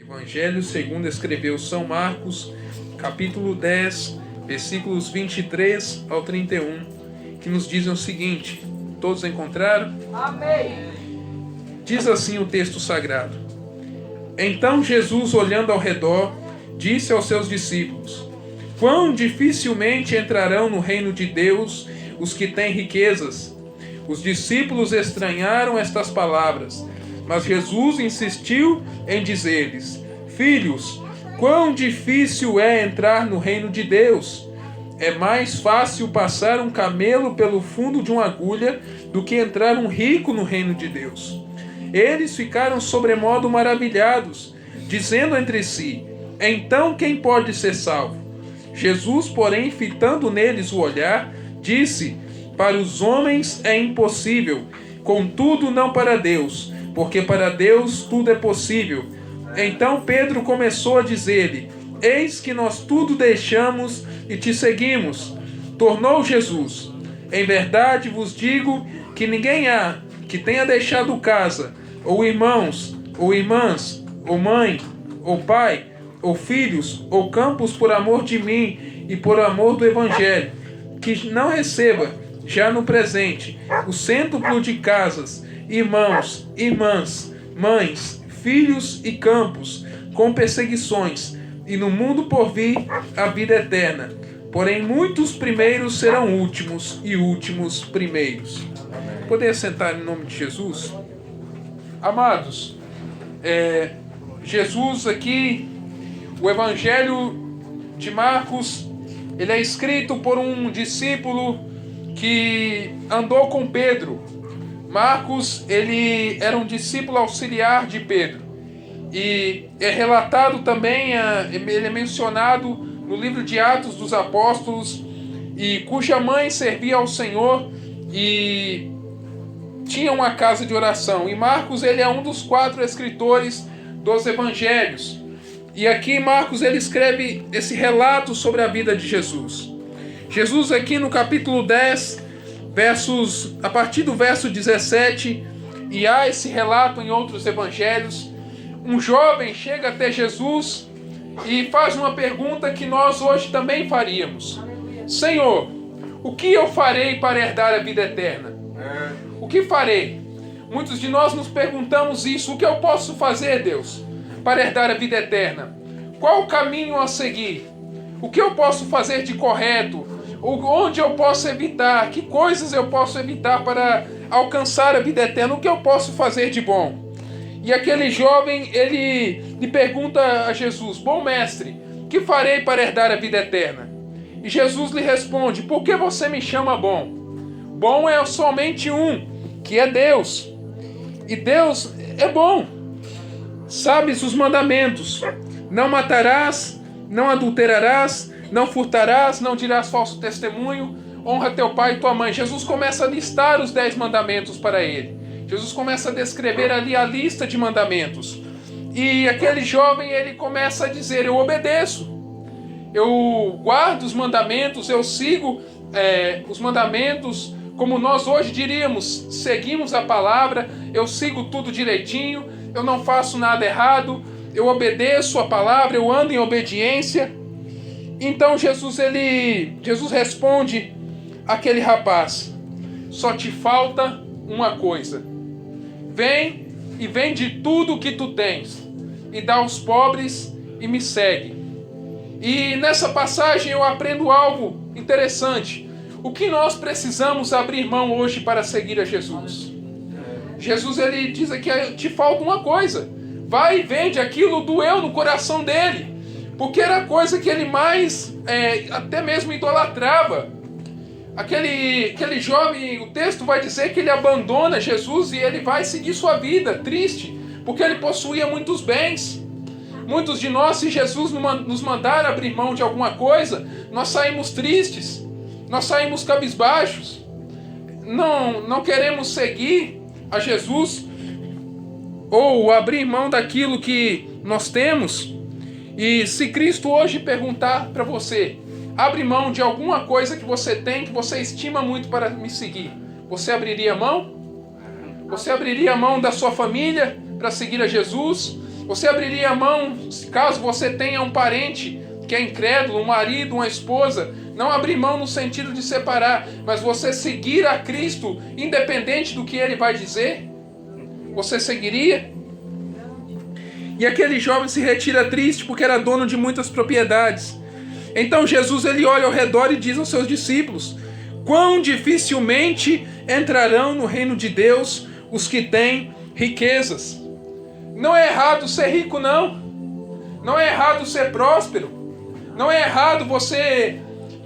Evangelho segundo escreveu São Marcos, capítulo 10, versículos 23 ao 31, que nos dizem o seguinte. Todos encontraram? Amém. Diz assim o texto sagrado. Então Jesus, olhando ao redor, disse aos seus discípulos: Quão dificilmente entrarão no reino de Deus os que têm riquezas. Os discípulos estranharam estas palavras, mas Jesus insistiu em dizer-lhes: Filhos, quão difícil é entrar no reino de Deus. É mais fácil passar um camelo pelo fundo de uma agulha do que entrar um rico no reino de Deus. Eles ficaram sobremodo maravilhados, dizendo entre si: Então quem pode ser salvo? Jesus, porém, fitando neles o olhar, disse: Para os homens é impossível, contudo não para Deus, porque para Deus tudo é possível. Então Pedro começou a dizer-lhe: Eis que nós tudo deixamos e te seguimos. Tornou Jesus: Em verdade vos digo que ninguém há que tenha deixado casa, ou irmãos, ou irmãs, ou mãe, ou pai, ou filhos, ou campos por amor de mim e por amor do Evangelho, que não receba, já no presente, o cêntuplo de casas, irmãos, irmãs, mães, filhos e campos, com perseguições, e no mundo por vir a vida eterna. Porém muitos primeiros serão últimos, e últimos primeiros. Poder sentar em nome de Jesus? Amados, Jesus aqui, o Evangelho de Marcos, ele é escrito por um discípulo que andou com Pedro. Marcos, ele era um discípulo auxiliar de Pedro. E é relatado também, ele é mencionado no livro de Atos dos Apóstolos, e cuja mãe servia ao Senhor e tinha uma casa de oração. E Marcos, ele é um dos 4 escritores dos evangelhos. E aqui Marcos, ele escreve esse relato sobre a vida de Jesus. Jesus aqui no capítulo 10, a partir do verso 17, e há esse relato em outros evangelhos. Um jovem chega até Jesus e faz uma pergunta que nós hoje também faríamos: Senhor, o que eu farei para herdar a vida eterna? O que farei? Muitos de nós nos perguntamos isso. O que eu posso fazer, Deus, para herdar a vida eterna? Qual o caminho a seguir? O que eu posso fazer de correto? Onde eu posso evitar? Que coisas eu posso evitar para alcançar a vida eterna? O que eu posso fazer de bom? E aquele jovem, ele lhe pergunta a Jesus: Bom mestre, que farei para herdar a vida eterna? E Jesus lhe responde: Por que você me chama bom? Bom é somente um, que é Deus. E Deus é bom. Sabes os mandamentos: não matarás, não adulterarás, não furtarás, não dirás falso testemunho, honra teu pai e tua mãe. Jesus começa a listar os 10 mandamentos para ele. Jesus começa a descrever ali a lista de mandamentos. E aquele jovem, ele começa a dizer: eu obedeço, eu guardo os mandamentos, eu sigo os mandamentos, como nós hoje diríamos, seguimos a palavra, eu sigo tudo direitinho, eu não faço nada errado, eu obedeço a palavra, eu ando em obediência. Então Jesus responde àquele rapaz: só te falta uma coisa. Vem e vende tudo o que tu tens e dá aos pobres e me segue. E nessa passagem eu aprendo algo interessante. O que nós precisamos abrir mão hoje para seguir a Jesus? Jesus, ele diz aqui: te falta uma coisa. Vai e vende aquilo. Doeu no coração dele, porque era a coisa que ele mais até mesmo idolatrava. Aquele jovem, o texto vai dizer que ele abandona Jesus e ele vai seguir sua vida triste, porque ele possuía muitos bens. Muitos de nós, se Jesus nos mandar abrir mão de alguma coisa, nós saímos tristes, nós saímos cabisbaixos, não queremos seguir a Jesus ou abrir mão daquilo que nós temos. E se Cristo hoje perguntar para você: abre mão de alguma coisa que você tem, que você estima muito para me seguir, você abriria mão? Você abriria mão da sua família para seguir a Jesus? Você abriria a mão, caso você tenha um parente que é incrédulo, um marido, uma esposa, não abrir mão no sentido de separar, mas você seguir a Cristo, independente do que Ele vai dizer? Você seguiria? E aquele jovem se retira triste porque era dono de muitas propriedades. Então Jesus ele olha ao redor e diz aos seus discípulos: quão dificilmente entrarão no reino de Deus os que têm riquezas. Não é errado ser rico, não. Não é errado ser próspero. Não é errado você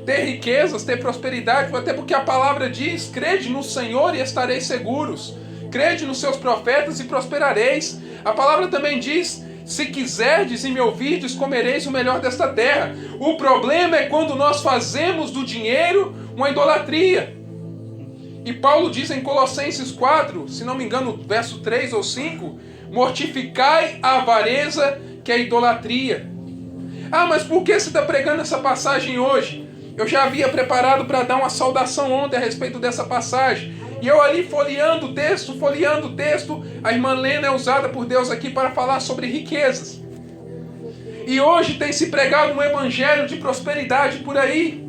ter riquezas, ter prosperidade, até porque a palavra diz: crede no Senhor e estareis seguros. Crede nos seus profetas e prosperareis. A palavra também diz: se quiserdes e me ouvirdes, comereis o melhor desta terra. O problema é quando nós fazemos do dinheiro uma idolatria. E Paulo diz em Colossenses 4, se não me engano, verso 3 ou 5, mortificai a avareza, que é a idolatria. Ah, mas por que você está pregando essa passagem hoje? Eu já havia preparado para dar uma saudação ontem a respeito dessa passagem. E eu ali folheando o texto, a irmã Lena é usada por Deus aqui para falar sobre riquezas. E hoje tem se pregado um evangelho de prosperidade por aí.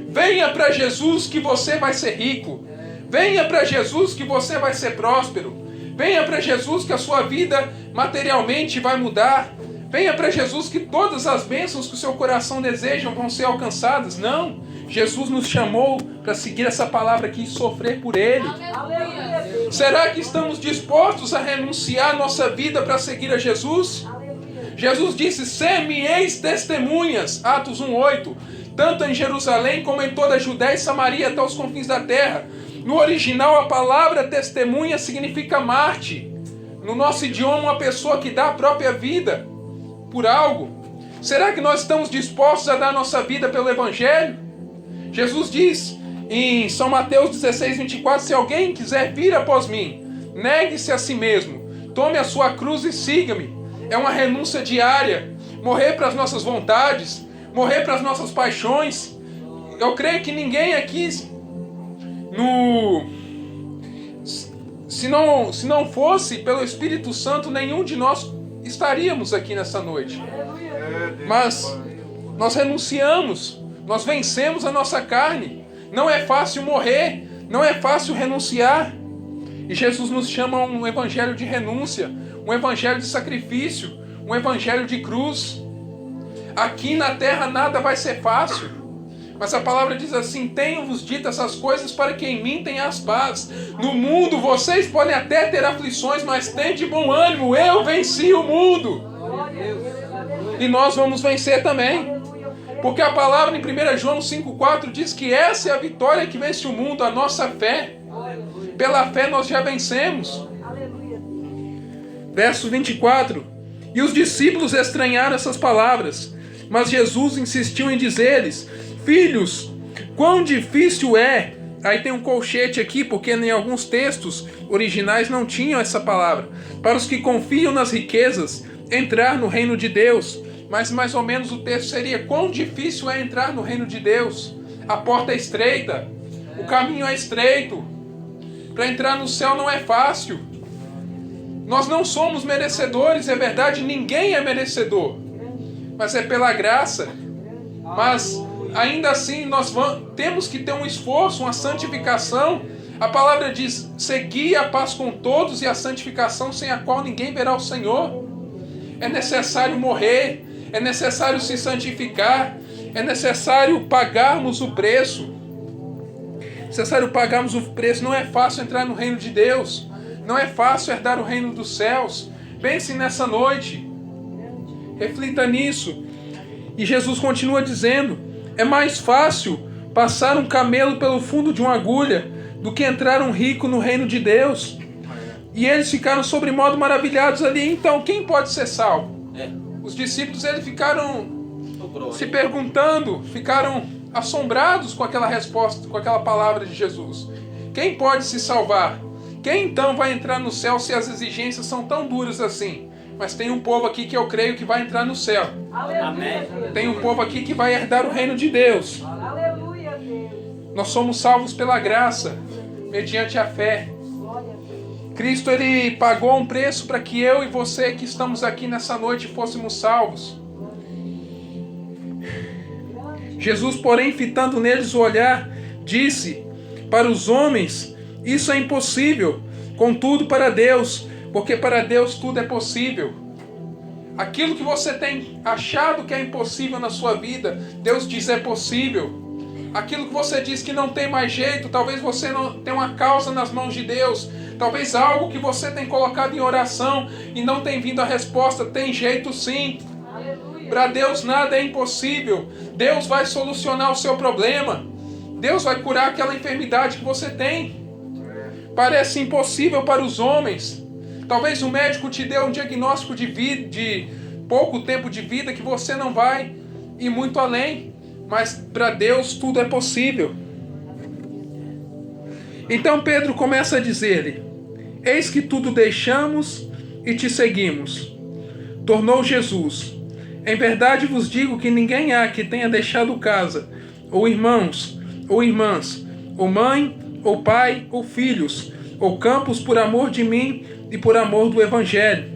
Venha para Jesus que você vai ser rico. Venha para Jesus que você vai ser próspero. Venha para Jesus que a sua vida materialmente vai mudar. Venha para Jesus que todas as bênçãos que o seu coração deseja vão ser alcançadas. Não, Jesus nos chamou para seguir essa palavra aqui e sofrer por Ele. Aleluia. Será que estamos dispostos a renunciar nossa vida para seguir a Jesus? Aleluia. Jesus disse: ser-me-eis testemunhas, Atos 1:8, tanto em Jerusalém como em toda a Judéia e Samaria até os confins da terra. No original, a palavra testemunha significa Marte. No nosso idioma, uma pessoa que dá a própria vida por algo. Será que nós estamos dispostos a dar nossa vida pelo Evangelho? Jesus diz em São Mateus 16:24, se alguém quiser vir após mim, negue-se a si mesmo, tome a sua cruz e siga-me. É uma renúncia diária, morrer para as nossas vontades, morrer para as nossas paixões. Eu creio que ninguém aqui, se não fosse pelo Espírito Santo, nenhum de nós estaríamos aqui nessa noite. Mas nós renunciamos, nós vencemos a nossa carne. Não é fácil morrer, não é fácil renunciar. E Jesus nos chama a um evangelho de renúncia, um evangelho de sacrifício, um evangelho de cruz. Aqui na terra nada vai ser fácil, mas a palavra diz assim: tenho-vos dito essas coisas para que em mim tenhas paz. No mundo vocês podem até ter aflições, mas tende bom ânimo, eu venci o mundo. E nós vamos vencer também. Porque a palavra em 1 João 5,4 diz que essa é a vitória que vence o mundo, a nossa fé. Pela fé nós já vencemos. Verso 24. E os discípulos estranharam essas palavras, mas Jesus insistiu em dizer-lhes: filhos, quão difícil é. Aí tem um colchete aqui, porque em alguns textos originais não tinham essa palavra. Para os que confiam nas riquezas, entrar no reino de Deus. Mas mais ou menos o texto seria: quão difícil é entrar no reino de Deus. A porta é estreita, o caminho é estreito. Para entrar no céu não é fácil. Nós não somos merecedores, é verdade, ninguém é merecedor. Mas é pela graça. Mas ainda assim nós temos que ter um esforço, uma santificação. A palavra diz: segui a paz com todos e a santificação, sem a qual ninguém verá o Senhor. É necessário morrer, é necessário se santificar, é necessário pagarmos o preço. Necessário pagarmos o preço. Não é fácil entrar no reino de Deus, não é fácil herdar o reino dos céus. Pense nessa noite, reflita nisso. E Jesus continua dizendo: é mais fácil passar um camelo pelo fundo de uma agulha do que entrar um rico no reino de Deus. E eles ficaram sobremodo maravilhados ali. Então, quem pode ser salvo? Os discípulos eles ficaram se perguntando, ficaram assombrados com aquela resposta, com aquela palavra de Jesus. Quem pode se salvar? Quem então vai entrar no céu se as exigências são tão duras assim? Mas tem um povo aqui que eu creio que vai entrar no céu. Amém. Tem um povo aqui que vai herdar o reino de Deus. Aleluia, Deus. Nós somos salvos pela graça, mediante a fé. Cristo, ele pagou um preço para que eu e você que estamos aqui nessa noite fôssemos salvos. Jesus, porém, fitando neles o olhar, disse: para os homens isso é impossível, contudo para Deus, porque para Deus tudo é possível. Aquilo que você tem achado que é impossível na sua vida, Deus diz é possível. Aquilo que você diz que não tem mais jeito, talvez você não tenha uma causa nas mãos de Deus, talvez algo que você tem colocado em oração e não tem vindo a resposta, tem jeito sim. Para Deus nada é impossível. Deus vai solucionar o seu problema. Deus vai curar aquela enfermidade que você tem. Parece impossível para os homens. Talvez o médico te dê um diagnóstico de vida, de pouco tempo de vida, que você não vai ir muito além. Mas para Deus tudo é possível. Então Pedro começa a dizer-lhe: eis que tudo deixamos e te seguimos. Tornou Jesus: em verdade vos digo que ninguém há que tenha deixado casa, ou irmãos, ou irmãs, ou mãe, ou pai, ou filhos, ou campos por amor de mim e por amor do Evangelho,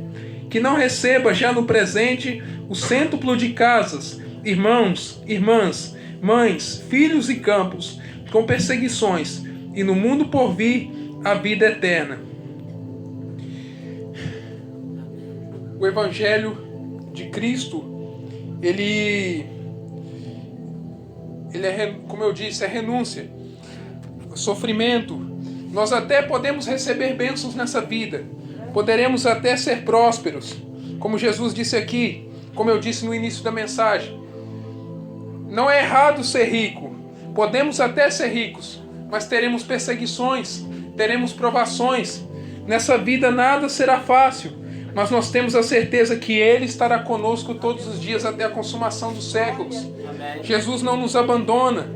que não receba já no presente o cêntuplo de casas, irmãos, irmãs, mães, filhos e campos, com perseguições, e no mundo por vir a vida eterna. O Evangelho de Cristo, ele é, como eu disse, é renúncia, sofrimento. Nós até podemos receber bênçãos nessa vida, poderemos até ser prósperos, como Jesus disse aqui, como eu disse no início da mensagem. Não é errado ser rico, podemos até ser ricos, mas teremos perseguições, teremos provações. Nessa vida nada será fácil, mas nós temos a certeza que Ele estará conosco todos os dias até a consumação dos séculos. Amém. Jesus não nos abandona.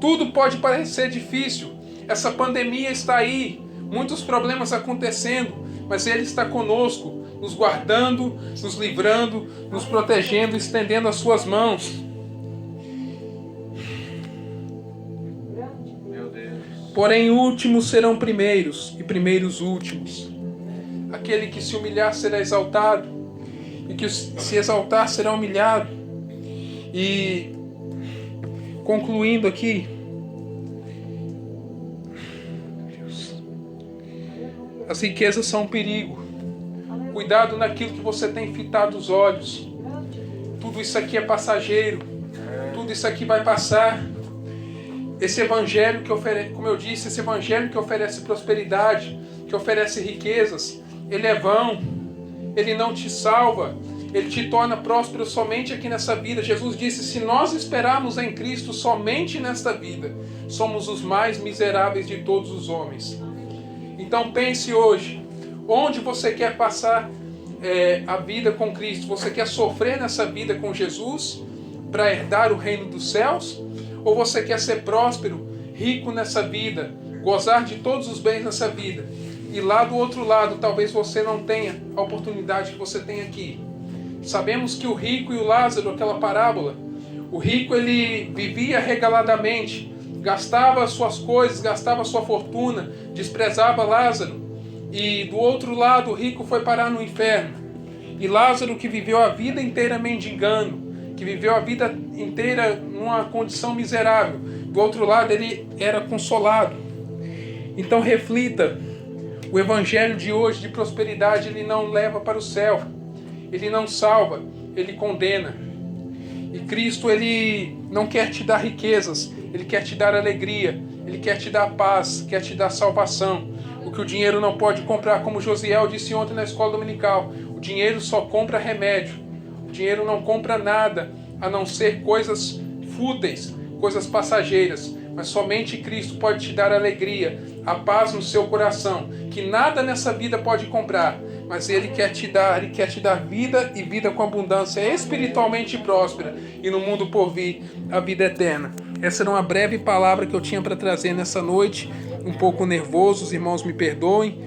Tudo pode parecer difícil, essa pandemia está aí, muitos problemas acontecendo, mas Ele está conosco, nos guardando, nos livrando, nos protegendo, estendendo as suas mãos. Porém, últimos serão primeiros, e primeiros últimos. Aquele que se humilhar será exaltado, e que se exaltar será humilhado. E, concluindo aqui, as riquezas são um perigo. Cuidado naquilo que você tem fitado os olhos. Tudo isso aqui é passageiro, tudo isso aqui vai passar. Esse evangelho que oferece, como eu disse, esse evangelho que oferece prosperidade, que oferece riquezas, ele é vão, ele não te salva, ele te torna próspero somente aqui nessa vida. Jesus disse: se nós esperarmos em Cristo somente nesta vida, somos os mais miseráveis de todos os homens. Então pense hoje, onde você quer passar a vida com Cristo? Você quer sofrer nessa vida com Jesus para herdar o reino dos céus? Ou você quer ser próspero, rico nessa vida, gozar de todos os bens nessa vida? E lá do outro lado, talvez você não tenha a oportunidade que você tem aqui. Sabemos que o rico e o Lázaro, aquela parábola, o rico ele vivia regaladamente, gastava suas coisas, gastava sua fortuna, desprezava Lázaro. E do outro lado, o rico foi parar no inferno. E Lázaro, que viveu a vida inteira mendigando, que viveu a vida inteira numa condição miserável, do outro lado ele era consolado. Então reflita, o evangelho de hoje de prosperidade, ele não leva para o céu, ele não salva, ele condena. E Cristo, ele não quer te dar riquezas, ele quer te dar alegria, ele quer te dar paz, quer te dar salvação. O que o dinheiro não pode comprar, como Josiel disse ontem na escola dominical, o dinheiro só compra remédio. O dinheiro não compra nada, a não ser coisas fúteis, coisas passageiras. Mas somente Cristo pode te dar alegria, a paz no seu coração, que nada nessa vida pode comprar. Mas Ele quer te dar vida e vida com abundância, espiritualmente próspera, e no mundo por vir a vida eterna. Essa era uma breve palavra que eu tinha para trazer nessa noite, um pouco nervoso, os irmãos me perdoem,